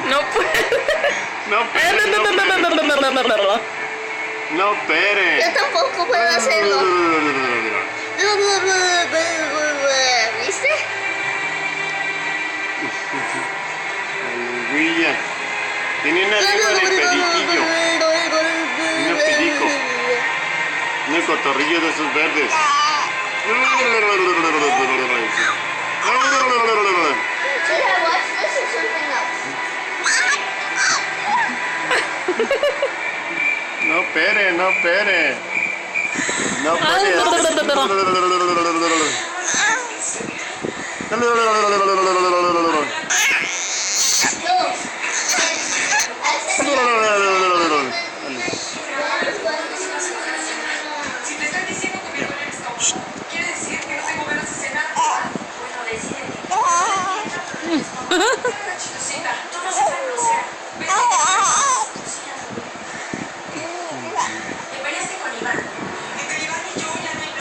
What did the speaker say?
No puede. No pere, no pere. No pere. Yo tampoco puedo hacerlo. ¿Viste? Lengüilla. Tiene una lengua de periquillo. Un perico. Un cotorrillo de esos verdes. Should I watch this or something else? No pere, no pere. No pere. Si te están diciendo que mi hermana está ocupada, quiere decir que no tengo ganas de cenar. Bueno, decide. Chistosita.